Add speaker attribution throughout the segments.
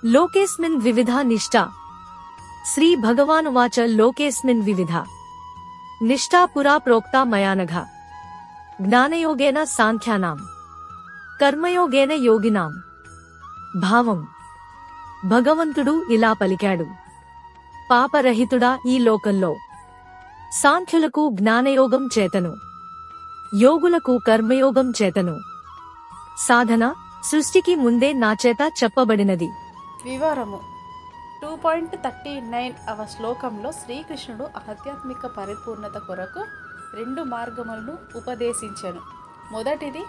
Speaker 1: లోకేస్మిన్ వివిధా నిష్టా శ్రీ భగవానువాచ లోకేస్మిన్ వివిధా నిష్టా పురా ప్రోక్తా మయానఘ జ్ఞానయోగేన సాంఖ్యానాం కర్మయోగేన యోగినాం. భావం: భగవంతుడు ఇలా పలికాడు, పాపరహితుడా ఈ లోకంలో సాంఖ్యులకు జ్ఞానయోగం చేతను, యోగులకు కర్మయోగం చేతను సాధన సృష్టికి ముందే నాచేత చెప్పబడినది.
Speaker 2: వివరము 2.39వ శ్లోకంలో శ్రీకృష్ణుడు ఆధ్యాత్మిక పరిపూర్ణత కొరకు 2 మార్గములను ఉపదేశించెను. మొదటిది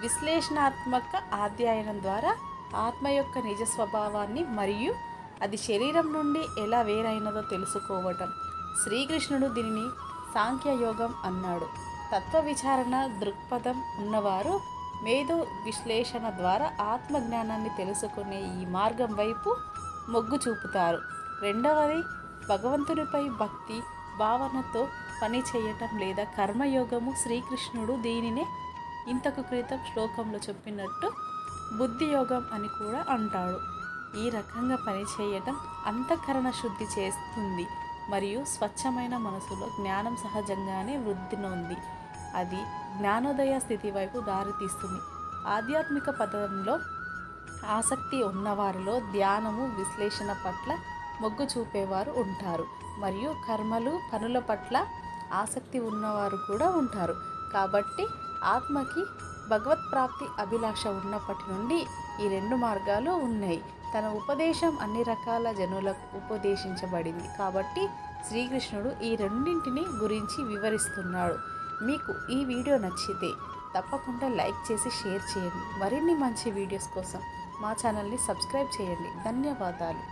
Speaker 2: విశ్లేషణాత్మక అధ్యయనం ద్వారా ఆత్మ యొక్క నిజ స్వభావాన్ని మరియు అది శరీరం నుండి ఎలా వేరైనదో తెలుసుకోవటం. శ్రీకృష్ణుడు దీనిని సాంఖ్యయోగం అన్నాడు. తత్వ విచారణ దృక్పథం ఉన్నవారు మేధో విశ్లేషణ ద్వారా ఆత్మజ్ఞానాన్ని తెలుసుకునే ఈ మార్గం వైపు మొగ్గు చూపుతారు. రెండవది భగవంతునిపై భక్తి భావనతో పని చేయటం లేదా కర్మయోగము. శ్రీకృష్ణుడు దీనినే ఇంతకు క్రితం శ్లోకంలో చెప్పినట్టు బుద్ధియోగం అని కూడా అంటాడు. ఈ రకంగా పనిచేయటం అంతఃకరణ శుద్ధి చేస్తుంది మరియు స్వచ్ఛమైన మనసులో జ్ఞానం సహజంగానే వృద్ధి నొంది అది జ్ఞానోదయ స్థితి వైపు దారితీస్తుంది. ఆధ్యాత్మిక పదంలో ఆసక్తి ఉన్నవారిలో ధ్యానము విశ్లేషణ పట్ల మొగ్గు చూపేవారు ఉంటారు మరియు కర్మలు పనుల పట్ల ఆసక్తి ఉన్నవారు కూడా ఉంటారు. కాబట్టి ఆత్మకి భగవత్ప్రాప్తి అభిలాష ఉన్నప్పటి నుండి ఈ 2 మార్గాలు ఉన్నాయి. తన ఉపదేశం అన్ని రకాల జనులకు ఉపదేశించబడింది కాబట్టి శ్రీకృష్ణుడు ఈ రెండింటిని గురించి వివరిస్తున్నాడు. మీకు ఈ వీడియో నచ్చితే తప్పకుండా లైక్ చేసి షేర్ చేయండి. మరిన్ని మంచి వీడియోస్ కోసం మా ఛానల్ని సబ్స్క్రైబ్ చేయండి. ధన్యవాదాలు.